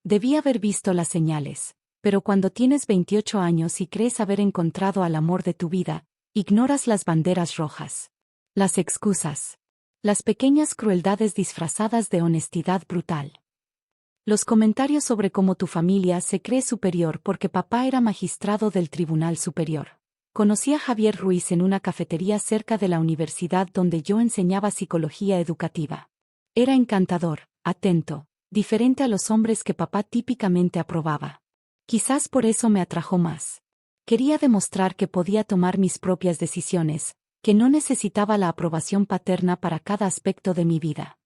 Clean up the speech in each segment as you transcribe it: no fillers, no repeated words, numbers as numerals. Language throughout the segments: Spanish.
Debí haber visto las señales, pero cuando tienes 28 años y crees haber encontrado al amor de tu vida, ignoras las banderas rojas. Las excusas. Las pequeñas crueldades disfrazadas de honestidad brutal. Los comentarios sobre cómo tu familia se cree superior porque papá era magistrado del Tribunal Superior. Conocí a Javier Ruiz en una cafetería cerca de la universidad donde yo enseñaba psicología educativa. Era encantador, atento, diferente a los hombres que papá típicamente aprobaba. Quizás por eso me atrajo más. Quería demostrar que podía tomar mis propias decisiones, que no necesitaba la aprobación paterna para cada aspecto de mi vida.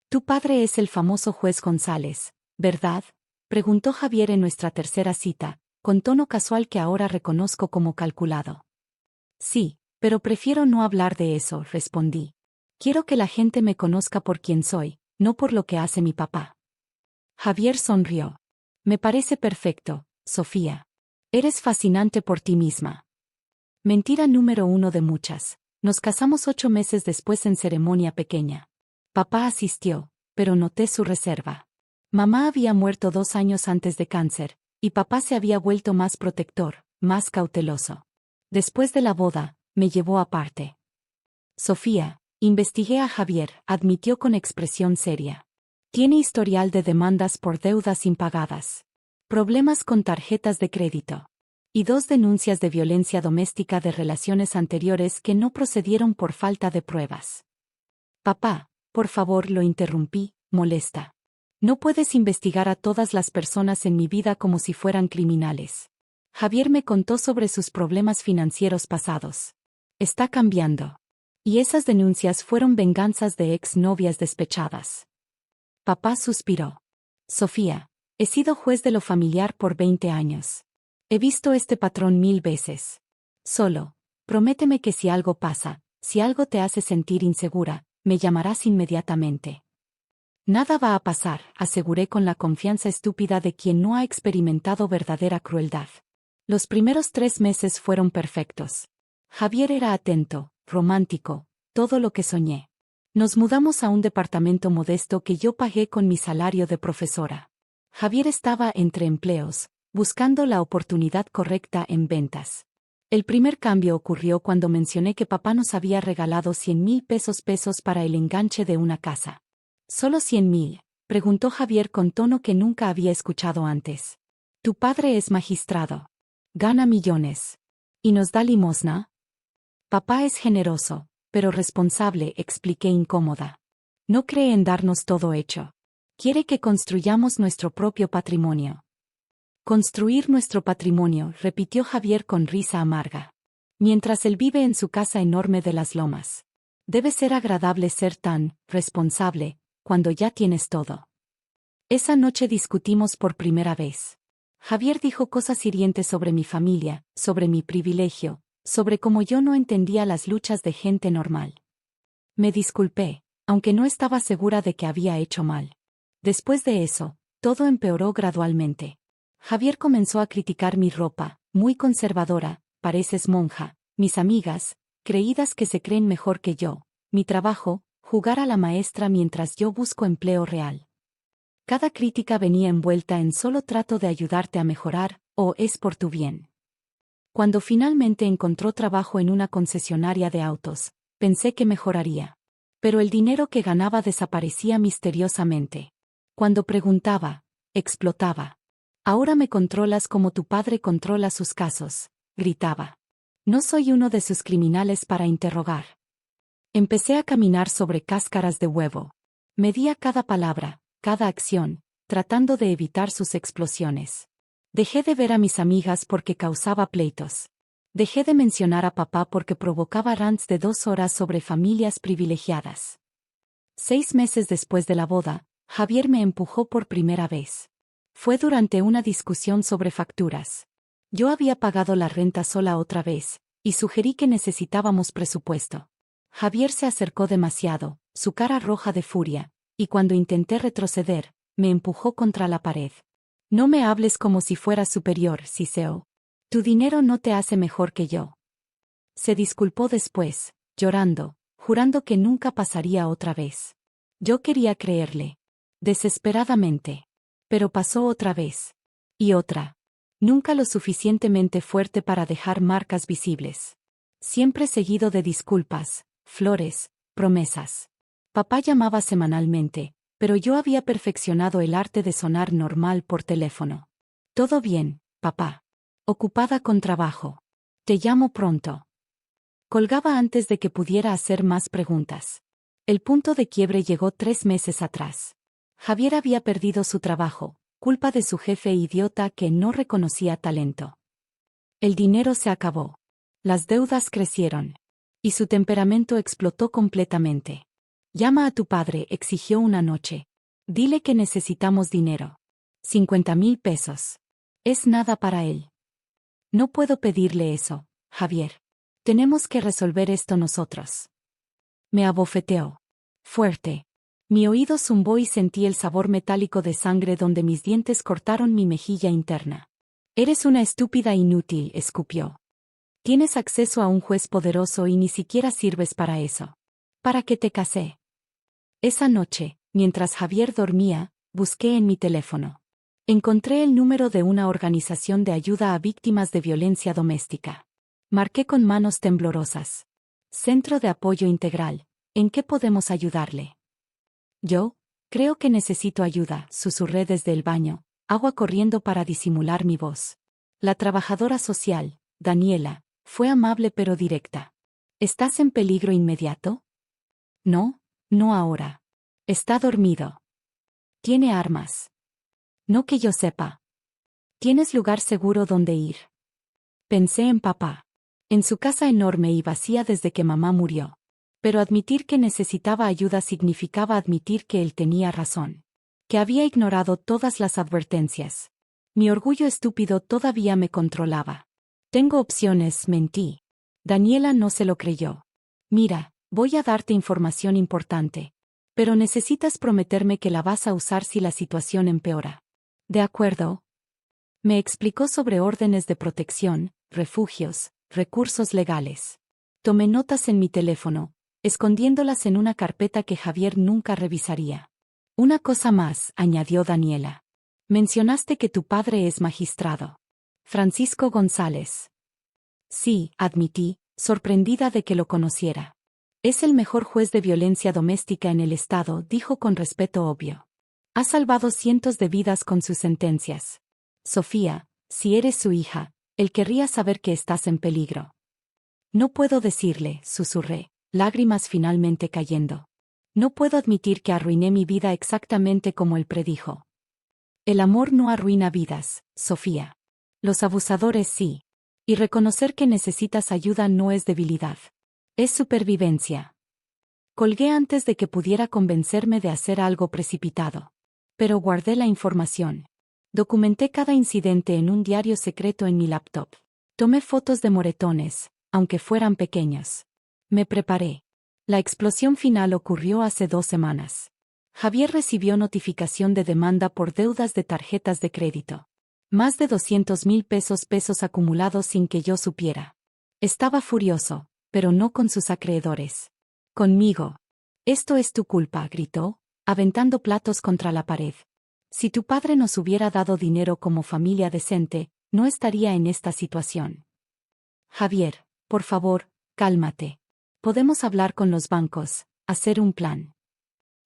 Tu padre es el famoso juez González, ¿verdad? Preguntó Javier en nuestra tercera cita, con tono casual que ahora reconozco como calculado. Sí, pero prefiero no hablar de eso, respondí. Quiero que la gente me conozca por quien soy, no por lo que hace mi papá. Javier sonrió. Me parece perfecto, Sofía. Eres fascinante por ti misma. Mentira número 1 de muchas. Nos casamos 8 meses después en ceremonia pequeña. Papá asistió, pero noté su reserva. Mamá había muerto 2 años antes de cáncer, y papá se había vuelto más protector, más cauteloso. Después de la boda, me llevó aparte. Sofía, investigué a Javier, admitió con expresión seria. Tiene historial de demandas por deudas impagadas. Problemas con tarjetas de crédito. Y 2 denuncias de violencia doméstica de relaciones anteriores que no procedieron por falta de pruebas. Papá, por favor, lo interrumpí, molesta. No puedes investigar a todas las personas en mi vida como si fueran criminales. Javier me contó sobre sus problemas financieros pasados. Está cambiando. Y esas denuncias fueron venganzas de exnovias despechadas. Papá suspiró. Sofía, he sido juez de lo familiar por 20 años. He visto este patrón 1000 veces. Solo, prométeme que si algo pasa, si algo te hace sentir insegura, me llamarás inmediatamente. Nada va a pasar, aseguré con la confianza estúpida de quien no ha experimentado verdadera crueldad. Los primeros 3 meses fueron perfectos. Javier era atento, romántico, todo lo que soñé. Nos mudamos a un departamento modesto que yo pagué con mi salario de profesora. Javier estaba entre empleos, buscando la oportunidad correcta en ventas. El primer cambio ocurrió cuando mencioné que papá nos había regalado 100,000 pesos para el enganche de una casa. ¿Solo 100,000? Preguntó Javier con tono que nunca había escuchado antes. Tu padre es magistrado. Gana millones. ¿Y nos da limosna? Papá es generoso, pero responsable, expliqué incómoda. No cree en darnos todo hecho. Quiere que construyamos nuestro propio patrimonio. Construir nuestro patrimonio, repitió Javier con risa amarga. Mientras él vive en su casa enorme de las Lomas. Debe ser agradable ser tan responsable cuando ya tienes todo. Esa noche discutimos por primera vez. Javier dijo cosas hirientes sobre mi familia, sobre mi privilegio, sobre cómo yo no entendía las luchas de gente normal. Me disculpé, aunque no estaba segura de que había hecho mal. Después de eso, todo empeoró gradualmente. Javier comenzó a criticar mi ropa, muy conservadora, pareces monja, mis amigas, creídas que se creen mejor que yo, mi trabajo, jugar a la maestra mientras yo busco empleo real. Cada crítica venía envuelta en solo trato de ayudarte a mejorar, o es por tu bien. Cuando finalmente encontró trabajo en una concesionaria de autos, pensé que mejoraría. Pero el dinero que ganaba desaparecía misteriosamente. Cuando preguntaba, explotaba. Ahora me controlas como tu padre controla sus casos, gritaba. No soy uno de sus criminales para interrogar. Empecé a caminar sobre cáscaras de huevo. Medía cada palabra, cada acción, tratando de evitar sus explosiones. Dejé de ver a mis amigas porque causaba pleitos. Dejé de mencionar a papá porque provocaba rants de 2 horas sobre familias privilegiadas. 6 meses después de la boda, Javier me empujó por primera vez. Fue durante una discusión sobre facturas. Yo había pagado la renta sola otra vez, y sugerí que necesitábamos presupuesto. Javier se acercó demasiado, su cara roja de furia, y cuando intenté retroceder, me empujó contra la pared. No me hables como si fueras superior, Siseo. Tu dinero no te hace mejor que yo. Se disculpó después, llorando, jurando que nunca pasaría otra vez. Yo quería creerle. Desesperadamente. Pero pasó otra vez. Y otra. Nunca lo suficientemente fuerte para dejar marcas visibles. Siempre seguido de disculpas, flores, promesas. Papá llamaba semanalmente, pero yo había perfeccionado el arte de sonar normal por teléfono. Todo bien, papá. Ocupada con trabajo. Te llamo pronto. Colgaba antes de que pudiera hacer más preguntas. El punto de quiebre llegó 3 meses atrás. Javier había perdido su trabajo, culpa de su jefe idiota que no reconocía talento. El dinero se acabó. Las deudas crecieron. Y su temperamento explotó completamente. Llama a tu padre, exigió una noche. Dile que necesitamos dinero. 50,000 pesos. Es nada para él. No puedo pedirle eso, Javier. Tenemos que resolver esto nosotros. Me abofeteó. Fuerte. Mi oído zumbó y sentí el sabor metálico de sangre donde mis dientes cortaron mi mejilla interna. Eres una estúpida inútil, escupió. Tienes acceso a un juez poderoso y ni siquiera sirves para eso. ¿Para qué te casé? Esa noche, mientras Javier dormía, busqué en mi teléfono. Encontré el número de una organización de ayuda a víctimas de violencia doméstica. Marqué con manos temblorosas. Centro de apoyo integral. ¿En qué podemos ayudarle? Yo, creo que necesito ayuda, susurré desde el baño, agua corriendo para disimular mi voz. La trabajadora social, Daniela, fue amable pero directa. ¿Estás en peligro inmediato? No, no ahora. Está dormido. Tiene armas. No que yo sepa. ¿Tienes lugar seguro donde ir? Pensé en papá. En su casa enorme y vacía desde que mamá murió. Pero admitir que necesitaba ayuda significaba admitir que él tenía razón. Que había ignorado todas las advertencias. Mi orgullo estúpido todavía me controlaba. Tengo opciones, mentí. Daniela no se lo creyó. Mira, voy a darte información importante. Pero necesitas prometerme que la vas a usar si la situación empeora. ¿De acuerdo? Me explicó sobre órdenes de protección, refugios, recursos legales. Tomé notas en mi teléfono, escondiéndolas en una carpeta que Javier nunca revisaría. Una cosa más, añadió Daniela. Mencionaste que tu padre es magistrado. Francisco González. Sí, admití, sorprendida de que lo conociera. Es el mejor juez de violencia doméstica en el estado, dijo con respeto obvio. Ha salvado cientos de vidas con sus sentencias. Sofía, si eres su hija, él querría saber que estás en peligro. No puedo decirle, susurré, lágrimas finalmente cayendo. No puedo admitir que arruiné mi vida exactamente como él predijo. El amor no arruina vidas, Sofía. Los abusadores sí. Y reconocer que necesitas ayuda no es debilidad. Es supervivencia. Colgué antes de que pudiera convencerme de hacer algo precipitado. Pero guardé la información. Documenté cada incidente en un diario secreto en mi laptop. Tomé fotos de moretones, aunque fueran pequeños. Me preparé. La explosión final ocurrió hace 2 semanas. Javier recibió notificación de demanda por deudas de tarjetas de crédito. Más de 200,000 pesos acumulados sin que yo supiera. Estaba furioso, pero no con sus acreedores. Conmigo. Esto es tu culpa, gritó, aventando platos contra la pared. Si tu padre nos hubiera dado dinero como familia decente, no estaría en esta situación. Javier, por favor, cálmate. Podemos hablar con los bancos, hacer un plan.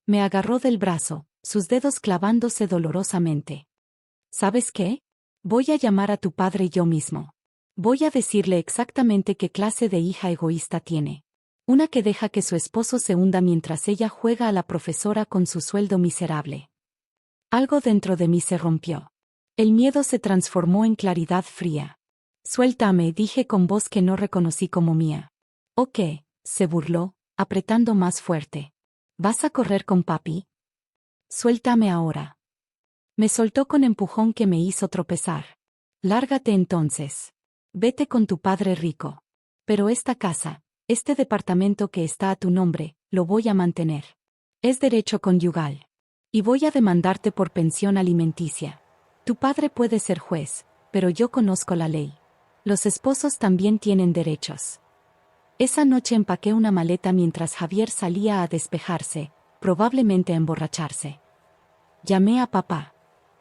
Me agarró del brazo, sus dedos clavándose dolorosamente. ¿Sabes qué? Voy a llamar a tu padre yo mismo. Voy a decirle exactamente qué clase de hija egoísta tiene. Una que deja que su esposo se hunda mientras ella juega a la profesora con su sueldo miserable. Algo dentro de mí se rompió. El miedo se transformó en claridad fría. Suéltame, dije con voz que no reconocí como mía. ¿O qué? Se burló, apretando más fuerte. ¿Vas a correr con papi? Suéltame ahora. Me soltó con empujón que me hizo tropezar. Lárgate entonces. Vete con tu padre rico. Pero esta casa, este departamento que está a tu nombre, lo voy a mantener. Es derecho conyugal. Y voy a demandarte por pensión alimenticia. Tu padre puede ser juez, pero yo conozco la ley. Los esposos también tienen derechos. Esa noche empaqué una maleta mientras Javier salía a despejarse, probablemente a emborracharse. Llamé a papá.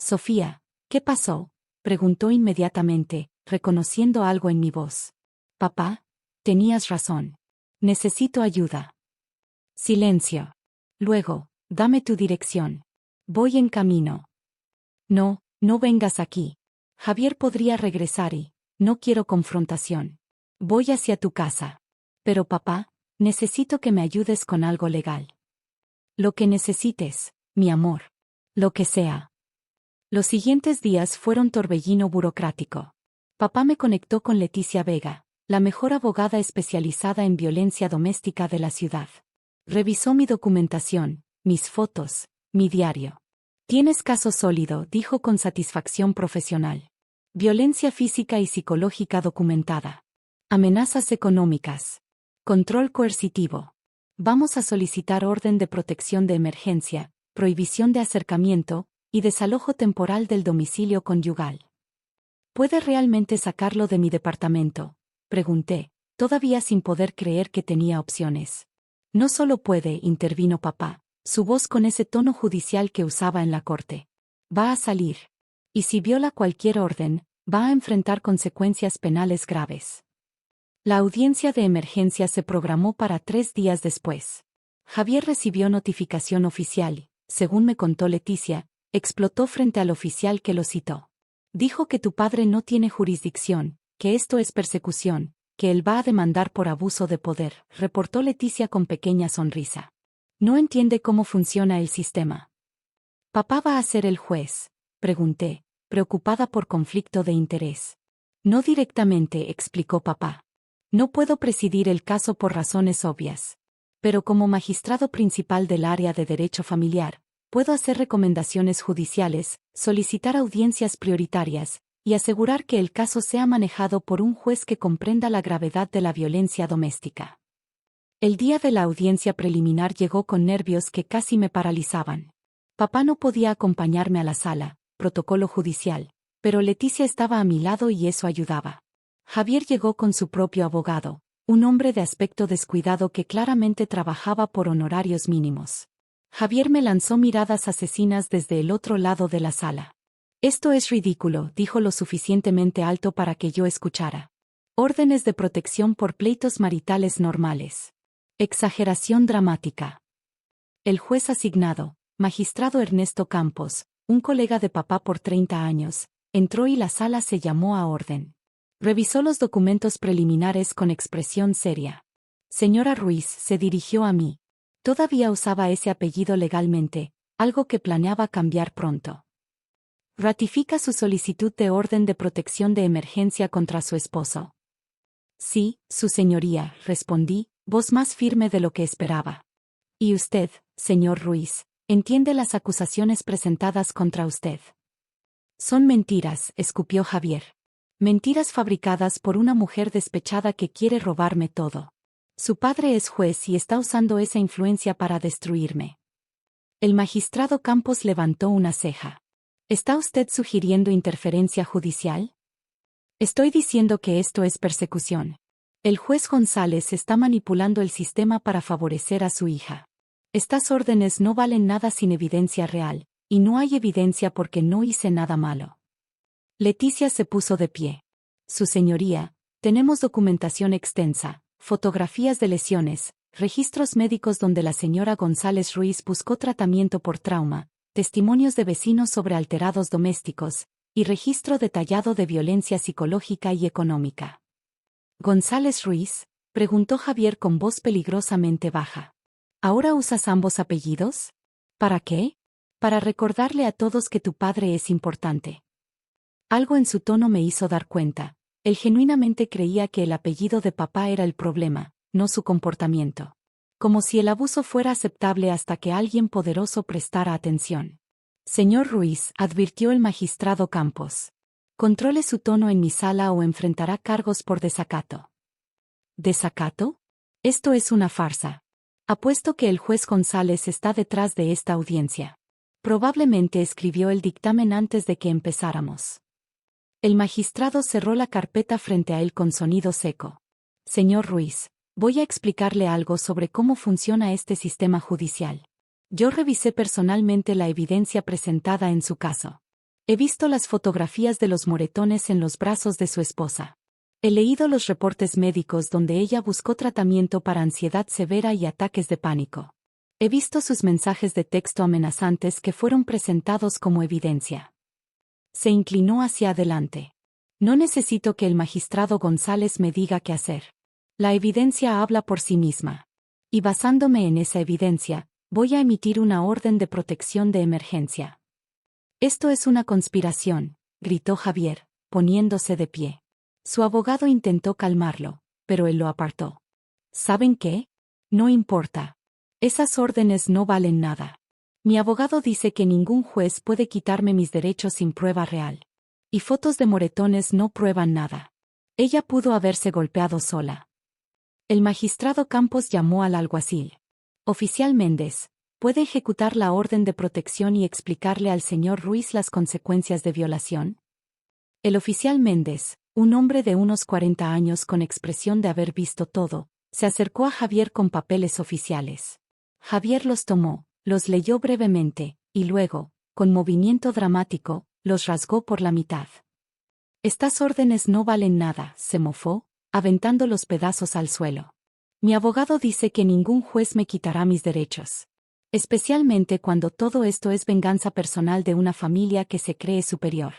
Sofía, ¿qué pasó? Preguntó inmediatamente, reconociendo algo en mi voz. Papá, tenías razón. Necesito ayuda. Silencio. Luego, dame tu dirección. Voy en camino. No, no vengas aquí. Javier podría regresar y no quiero confrontación. Voy hacia tu casa. Pero papá, necesito que me ayudes con algo legal. Lo que necesites, mi amor. Lo que sea. Los siguientes días fueron torbellino burocrático. Papá me conectó con Leticia Vega, la mejor abogada especializada en violencia doméstica de la ciudad. Revisó mi documentación, mis fotos, mi diario. Tienes caso sólido, dijo con satisfacción profesional. Violencia física y psicológica documentada. Amenazas económicas. Control coercitivo. Vamos a solicitar orden de protección de emergencia, prohibición de acercamiento y desalojo temporal del domicilio conyugal. ¿Puede realmente sacarlo de mi departamento?, pregunté, todavía sin poder creer que tenía opciones. No solo puede, intervino papá, su voz con ese tono judicial que usaba en la corte. Va a salir. Y si viola cualquier orden, va a enfrentar consecuencias penales graves. La audiencia de emergencia se programó para 3 días después. Javier recibió notificación oficial, según me contó Leticia, explotó frente al oficial que lo citó. Dijo que tu padre no tiene jurisdicción, que esto es persecución, que él va a demandar por abuso de poder, reportó Leticia con pequeña sonrisa. No entiende cómo funciona el sistema. ¿Papá va a ser el juez?, pregunté, preocupada por conflicto de interés. No directamente, explicó papá. No puedo presidir el caso por razones obvias. Pero como magistrado principal del área de derecho familiar, puedo hacer recomendaciones judiciales, solicitar audiencias prioritarias, y asegurar que el caso sea manejado por un juez que comprenda la gravedad de la violencia doméstica. El día de la audiencia preliminar llegó con nervios que casi me paralizaban. Papá no podía acompañarme a la sala, protocolo judicial, pero Leticia estaba a mi lado y eso ayudaba. Javier llegó con su propio abogado, un hombre de aspecto descuidado que claramente trabajaba por honorarios mínimos. Javier me lanzó miradas asesinas desde el otro lado de la sala. Esto es ridículo, dijo lo suficientemente alto para que yo escuchara. Órdenes de protección por pleitos maritales normales. Exageración dramática. El juez asignado, magistrado Ernesto Campos, un colega de papá por 30 años, entró y la sala se llamó a orden. Revisó los documentos preliminares con expresión seria. Señora Ruiz, se dirigió a mí. Todavía usaba ese apellido legalmente, algo que planeaba cambiar pronto. ¿Ratifica su solicitud de orden de protección de emergencia contra su esposo? Sí, su señoría, respondí, voz más firme de lo que esperaba. ¿Y usted, señor Ruiz, entiende las acusaciones presentadas contra usted? Son mentiras, escupió Javier. Mentiras fabricadas por una mujer despechada que quiere robarme todo. Su padre es juez y está usando esa influencia para destruirme. El magistrado Campos levantó una ceja. ¿Está usted sugiriendo interferencia judicial? Estoy diciendo que esto es persecución. El juez González está manipulando el sistema para favorecer a su hija. Estas órdenes no valen nada sin evidencia real, y no hay evidencia porque no hice nada malo. Leticia se puso de pie. Su señoría, tenemos documentación extensa, fotografías de lesiones, registros médicos donde la señora González Ruiz buscó tratamiento por trauma, testimonios de vecinos sobre alterados domésticos, y registro detallado de violencia psicológica y económica. ¿González Ruiz?, preguntó Javier con voz peligrosamente baja. ¿Ahora usas ambos apellidos? ¿Para qué? Para recordarle a todos que tu padre es importante. Algo en su tono me hizo dar cuenta. Él genuinamente creía que el apellido de papá era el problema, no su comportamiento. Como si el abuso fuera aceptable hasta que alguien poderoso prestara atención. Señor Ruiz, advirtió el magistrado Campos. Controle su tono en mi sala o enfrentará cargos por desacato. ¿Desacato? Esto es una farsa. Apuesto que el juez González está detrás de esta audiencia. Probablemente escribió el dictamen antes de que empezáramos. El magistrado cerró la carpeta frente a él con sonido seco. Señor Ruiz, voy a explicarle algo sobre cómo funciona este sistema judicial. Yo revisé personalmente la evidencia presentada en su caso. He visto las fotografías de los moretones en los brazos de su esposa. He leído los reportes médicos donde ella buscó tratamiento para ansiedad severa y ataques de pánico. He visto sus mensajes de texto amenazantes que fueron presentados como evidencia. Se inclinó hacia adelante. No necesito que el magistrado González me diga qué hacer. La evidencia habla por sí misma. Y basándome en esa evidencia, voy a emitir una orden de protección de emergencia. Esto es una conspiración, gritó Javier, poniéndose de pie. Su abogado intentó calmarlo, pero él lo apartó. ¿Saben qué? No importa. Esas órdenes no valen nada. Mi abogado dice que ningún juez puede quitarme mis derechos sin prueba real. Y fotos de moretones no prueban nada. Ella pudo haberse golpeado sola. El magistrado Campos llamó al alguacil. Oficial Méndez, ¿puede ejecutar la orden de protección y explicarle al señor Ruiz las consecuencias de violación? El oficial Méndez, un hombre de unos 40 años con expresión de haber visto todo, se acercó a Javier con papeles oficiales. Javier los tomó, los leyó brevemente, y luego, con movimiento dramático, los rasgó por la mitad. Estas órdenes no valen nada, se mofó, aventando los pedazos al suelo. Mi abogado dice que ningún juez me quitará mis derechos. Especialmente cuando todo esto es venganza personal de una familia que se cree superior.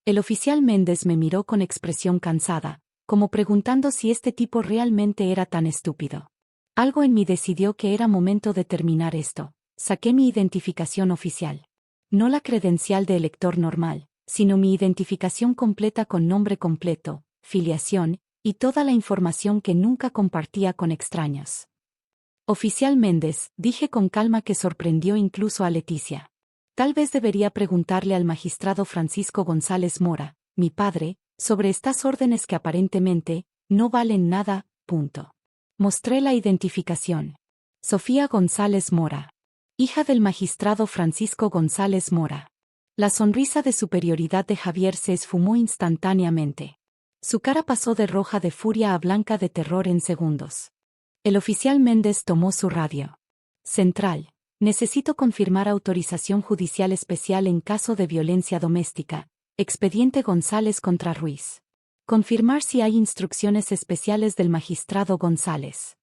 El oficial Méndez me miró con expresión cansada, como preguntando si este tipo realmente era tan estúpido. Algo en mí decidió que era momento de terminar esto. Saqué mi identificación oficial. No la credencial de elector normal, sino mi identificación completa con nombre completo, filiación, y toda la información que nunca compartía con extraños. Oficial Méndez, dije con calma que sorprendió incluso a Leticia. Tal vez debería preguntarle al magistrado Francisco González Mora, mi padre, sobre estas órdenes que aparentemente no valen nada, punto. Mostré la identificación. Sofía González Mora. Hija del magistrado Francisco González Mora. La sonrisa de superioridad de Javier se esfumó instantáneamente. Su cara pasó de roja de furia a blanca de terror en segundos. El oficial Méndez tomó su radio. Central. Necesito confirmar autorización judicial especial en caso de violencia doméstica. Expediente González contra Ruiz. Confirmar si hay instrucciones especiales del magistrado González.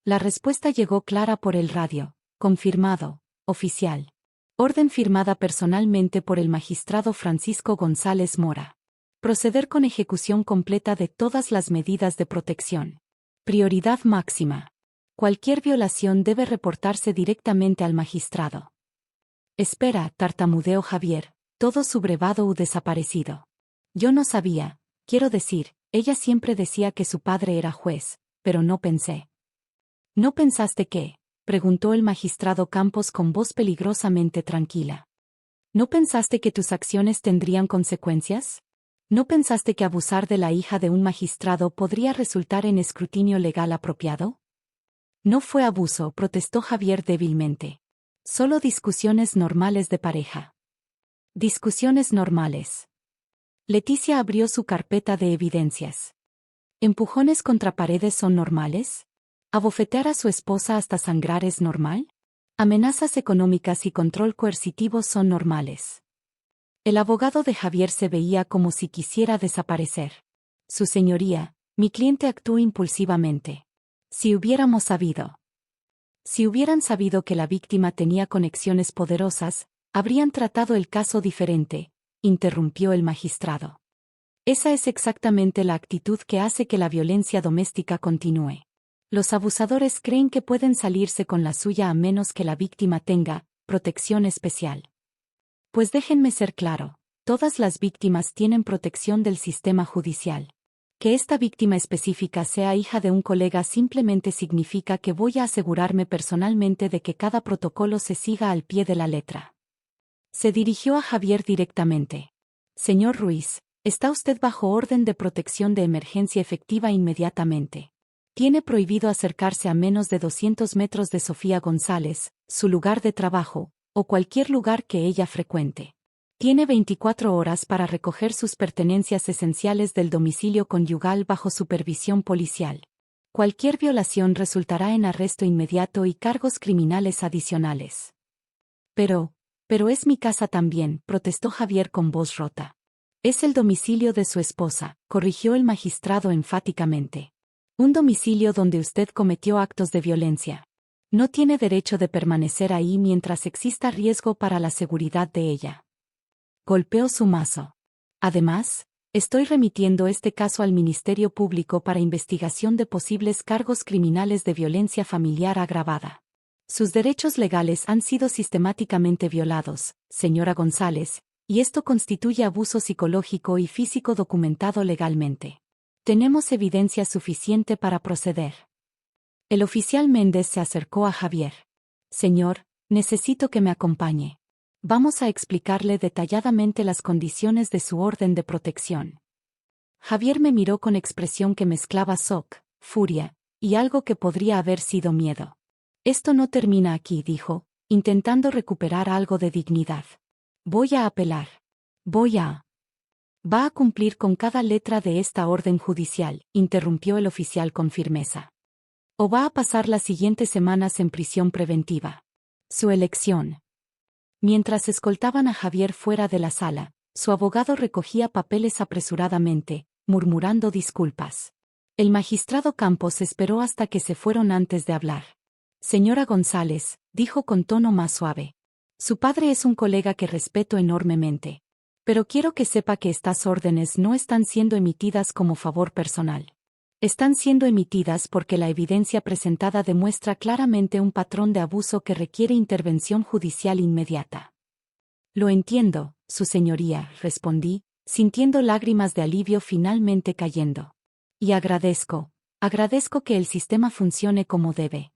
La respuesta llegó clara por el radio. Confirmado, oficial. Orden firmada personalmente por el magistrado Francisco González Mora. Proceder con ejecución completa de todas las medidas de protección. Prioridad máxima. Cualquier violación debe reportarse directamente al magistrado. Espera, tartamudeó Javier, todo subrevado u desaparecido. Yo no sabía, quiero decir, ella siempre decía que su padre era juez, pero no pensé. ¿No pensaste qué? Preguntó el magistrado Campos con voz peligrosamente tranquila. ¿No pensaste que tus acciones tendrían consecuencias? ¿No pensaste que abusar de la hija de un magistrado podría resultar en escrutinio legal apropiado? No fue abuso, protestó Javier débilmente. Solo discusiones normales de pareja. Discusiones normales. Leticia abrió su carpeta de evidencias. ¿Empujones contra paredes son normales? ¿Abofetear a su esposa hasta sangrar es normal? Amenazas económicas y control coercitivo son normales. El abogado de Javier se veía como si quisiera desaparecer. Su señoría, mi cliente actuó impulsivamente. Si hubiéramos sabido. Si hubieran sabido que la víctima tenía conexiones poderosas, habrían tratado el caso diferente, interrumpió el magistrado. Esa es exactamente la actitud que hace que la violencia doméstica continúe. Los abusadores creen que pueden salirse con la suya a menos que la víctima tenga protección especial. Pues déjenme ser claro, todas las víctimas tienen protección del sistema judicial. Que esta víctima específica sea hija de un colega simplemente significa que voy a asegurarme personalmente de que cada protocolo se siga al pie de la letra. Se dirigió a Javier directamente. Señor Ruiz, está usted bajo orden de protección de emergencia efectiva inmediatamente. Tiene prohibido acercarse a menos de 200 metros de Sofía González, su lugar de trabajo, o cualquier lugar que ella frecuente. Tiene 24 horas para recoger sus pertenencias esenciales del domicilio conyugal bajo supervisión policial. Cualquier violación resultará en arresto inmediato y cargos criminales adicionales. Pero, Pero es mi casa también, protestó Javier con voz rota. Es el domicilio de su esposa, corrigió el magistrado enfáticamente. Un domicilio donde usted cometió actos de violencia. No tiene derecho de permanecer ahí mientras exista riesgo para la seguridad de ella. Golpeó su mazo. Además, estoy remitiendo este caso al Ministerio Público para investigación de posibles cargos criminales de violencia familiar agravada. Sus derechos legales han sido sistemáticamente violados, señora González, y esto constituye abuso psicológico y físico documentado legalmente. Tenemos evidencia suficiente para proceder. El oficial Méndez se acercó a Javier. Señor, necesito que me acompañe. Vamos a explicarle detalladamente las condiciones de su orden de protección. Javier me miró con expresión que mezclaba shock, furia, y algo que podría haber sido miedo. Esto no termina aquí, dijo, intentando recuperar algo de dignidad. Voy a apelar. Va a cumplir con cada letra de esta orden judicial, interrumpió el oficial con firmeza. O va a pasar las siguientes semanas en prisión preventiva. Su elección. Mientras escoltaban a Javier fuera de la sala, su abogado recogía papeles apresuradamente, murmurando disculpas. El magistrado Campos esperó hasta que se fueron antes de hablar. Señora González, dijo con tono más suave. Su padre es un colega que respeto enormemente. Pero quiero que sepa que estas órdenes no están siendo emitidas como favor personal. Están siendo emitidas porque la evidencia presentada demuestra claramente un patrón de abuso que requiere intervención judicial inmediata. Lo entiendo, su señoría, respondí, sintiendo lágrimas de alivio finalmente cayendo. Y agradezco que el sistema funcione como debe.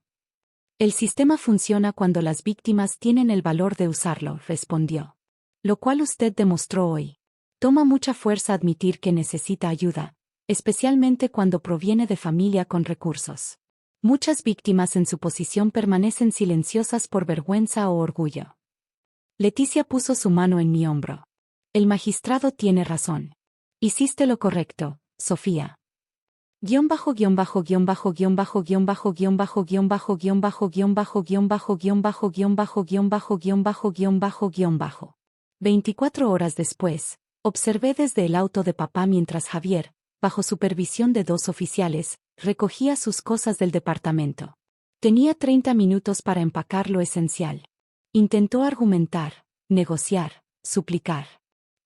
El sistema funciona cuando las víctimas tienen el valor de usarlo, respondió. Lo cual usted demostró hoy. Toma mucha fuerza admitir que necesita ayuda, especialmente cuando proviene de familia con recursos. Muchas víctimas en su posición permanecen silenciosas por vergüenza o orgullo. Leticia puso su mano en mi hombro. El magistrado tiene razón. Hiciste lo correcto, Sofía. Guión bajo guión bajo guión bajo guión bajo guión bajo guión bajo guión bajo guión bajo guión bajo guión bajo guión bajo guión bajo guión bajo guión bajo guión bajo guión bajo. 24 horas después, observé desde el auto de papá mientras Javier, bajo supervisión de 2 oficiales, recogía sus cosas del departamento. Tenía 30 minutos para empacar lo esencial. Intentó argumentar, negociar, suplicar.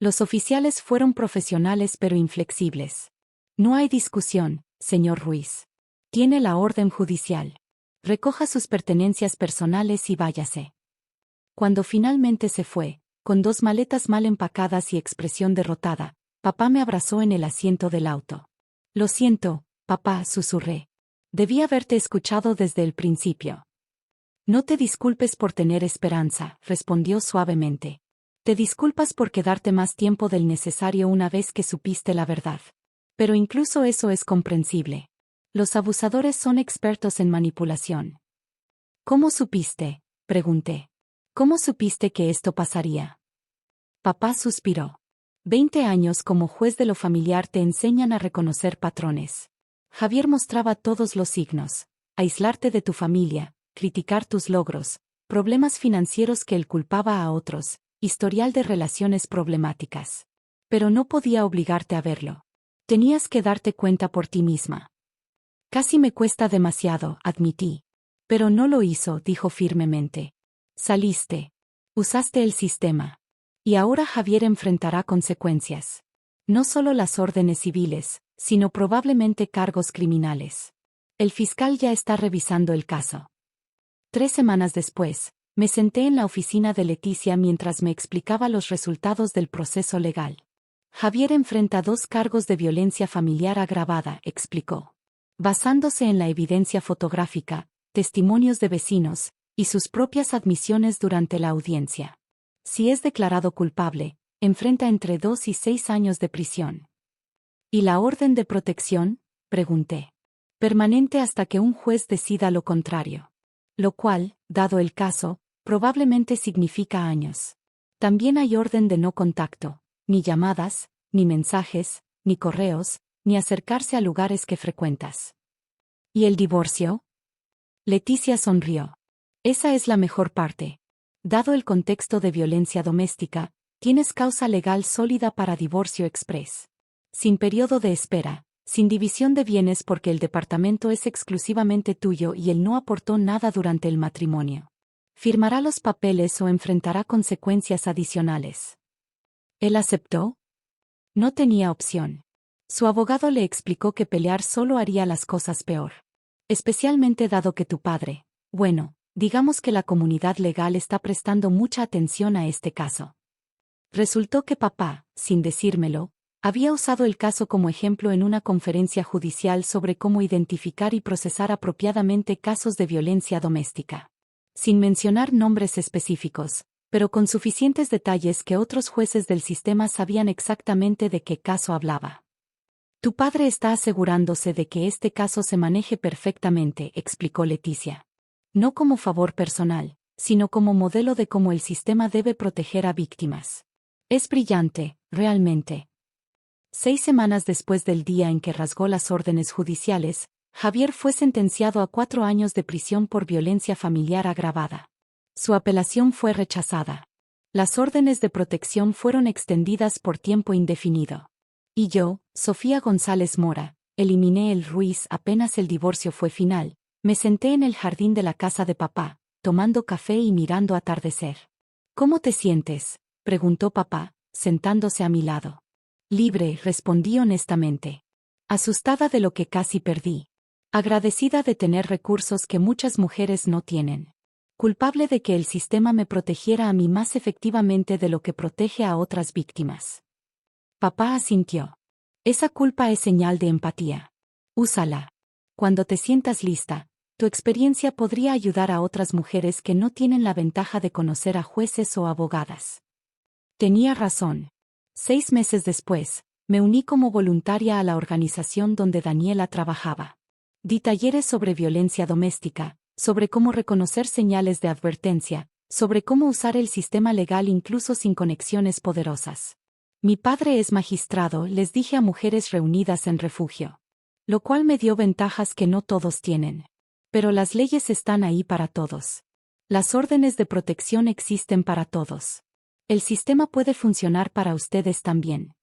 Los oficiales fueron profesionales pero inflexibles. No hay discusión, señor Ruiz. Tiene la orden judicial. Recoja sus pertenencias personales y váyase. Cuando finalmente se fue, con 2 maletas mal empacadas y expresión derrotada, papá me abrazó en el asiento del auto. Lo siento, papá, susurré. Debí haberte escuchado desde el principio. No te disculpes por tener esperanza, respondió suavemente. Te disculpas por quedarte más tiempo del necesario una vez que supiste la verdad. Pero incluso eso es comprensible. Los abusadores son expertos en manipulación. ¿Cómo supiste?, pregunté. ¿Cómo supiste que esto pasaría? Papá suspiró. 20 años como juez de lo familiar te enseñan a reconocer patrones. Javier mostraba todos los signos: aislarte de tu familia, criticar tus logros, problemas financieros que él culpaba a otros, historial de relaciones problemáticas. Pero no podía obligarte a verlo. Tenías que darte cuenta por ti misma. Casi me cuesta demasiado, admití. Pero no lo hizo, dijo firmemente. Saliste. Usaste el sistema. Y ahora Javier enfrentará consecuencias. No solo las órdenes civiles, sino probablemente cargos criminales. El fiscal ya está revisando el caso. 3 semanas después, me senté en la oficina de Leticia mientras me explicaba los resultados del proceso legal. Javier enfrenta 2 cargos de violencia familiar agravada, explicó. Basándose en la evidencia fotográfica, testimonios de vecinos, y sus propias admisiones durante la audiencia. Si es declarado culpable, enfrenta entre 2 y 6 años de prisión. ¿Y la orden de protección?, pregunté. Permanente hasta que un juez decida lo contrario. Lo cual, dado el caso, probablemente significa años. También hay orden de no contacto, ni llamadas, ni mensajes, ni correos, ni acercarse a lugares que frecuentas. ¿Y el divorcio? Leticia sonrió. Esa es la mejor parte. Dado el contexto de violencia doméstica, tienes causa legal sólida para divorcio express. Sin periodo de espera, sin división de bienes porque el departamento es exclusivamente tuyo y él no aportó nada durante el matrimonio. Firmará los papeles o enfrentará consecuencias adicionales. ¿Él aceptó? No tenía opción. Su abogado le explicó que pelear solo haría las cosas peor. Especialmente dado que tu padre, bueno, digamos que la comunidad legal está prestando mucha atención a este caso. Resultó que papá, sin decírmelo, había usado el caso como ejemplo en una conferencia judicial sobre cómo identificar y procesar apropiadamente casos de violencia doméstica. Sin mencionar nombres específicos, pero con suficientes detalles que otros jueces del sistema sabían exactamente de qué caso hablaba. Tu padre está asegurándose de que este caso se maneje perfectamente, explicó Leticia. No como favor personal, sino como modelo de cómo el sistema debe proteger a víctimas. Es brillante, realmente. 6 semanas después del día en que rasgó las órdenes judiciales, Javier fue sentenciado a 4 años de prisión por violencia familiar agravada. Su apelación fue rechazada. Las órdenes de protección fueron extendidas por tiempo indefinido. Y yo, Sofía González Mora, eliminé el Ruiz apenas el divorcio fue final, me senté en el jardín de la casa de papá, tomando café y mirando atardecer. ¿Cómo te sientes?, preguntó papá, sentándose a mi lado. Libre, respondí honestamente. Asustada de lo que casi perdí. Agradecida de tener recursos que muchas mujeres no tienen. Culpable de que el sistema me protegiera a mí más efectivamente de lo que protege a otras víctimas. Papá asintió. Esa culpa es señal de empatía. Úsala. Cuando te sientas lista, tu experiencia podría ayudar a otras mujeres que no tienen la ventaja de conocer a jueces o abogadas. Tenía razón. 6 meses después, me uní como voluntaria a la organización donde Daniela trabajaba. Di talleres sobre violencia doméstica, sobre cómo reconocer señales de advertencia, sobre cómo usar el sistema legal incluso sin conexiones poderosas. Mi padre es magistrado, les dije a mujeres reunidas en refugio. Lo cual me dio ventajas que no todos tienen. Pero las leyes están ahí para todos. Las órdenes de protección existen para todos. El sistema puede funcionar para ustedes también.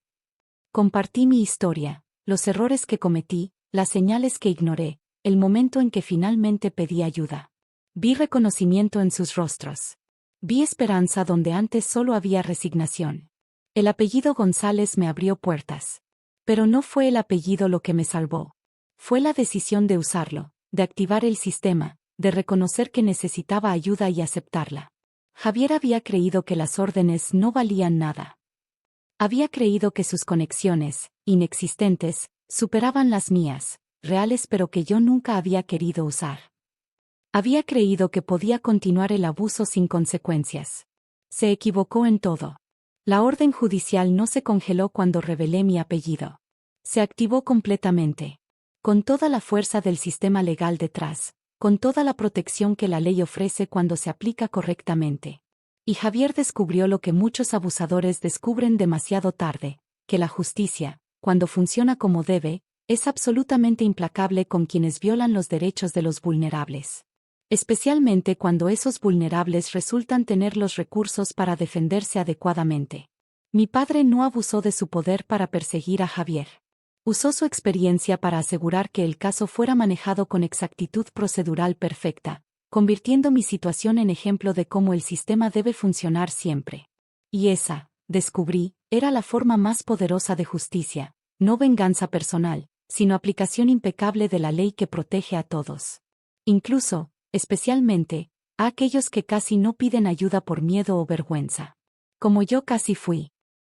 Compartí mi historia, los errores que cometí, las señales que ignoré, el momento en que finalmente pedí ayuda. Vi reconocimiento en sus rostros. Vi esperanza donde antes solo había resignación. El apellido González me abrió puertas. Pero no fue el apellido lo que me salvó. Fue la decisión de usarlo, de activar el sistema, de reconocer que necesitaba ayuda y aceptarla. Javier había creído que las órdenes no valían nada. Había creído que sus conexiones, inexistentes, superaban las mías, reales pero que yo nunca había querido usar. Había creído que podía continuar el abuso sin consecuencias. Se equivocó en todo. La orden judicial no se congeló cuando revelé mi apellido. Se activó completamente. Con toda la fuerza del sistema legal detrás, con toda la protección que la ley ofrece cuando se aplica correctamente. Y Javier descubrió lo que muchos abusadores descubren demasiado tarde, que la justicia, cuando funciona como debe, es absolutamente implacable con quienes violan los derechos de los vulnerables. Especialmente cuando esos vulnerables resultan tener los recursos para defenderse adecuadamente. Mi padre no abusó de su poder para perseguir a Javier. Usó su experiencia para asegurar que el caso fuera manejado con exactitud procedural perfecta, convirtiendo mi situación en ejemplo de cómo el sistema debe funcionar siempre. Y esa, descubrí, era la forma más poderosa de justicia, no venganza personal, sino aplicación impecable de la ley que protege a todos. Incluso, especialmente, a aquellos que casi no piden ayuda por miedo o vergüenza. Como yo casi fui.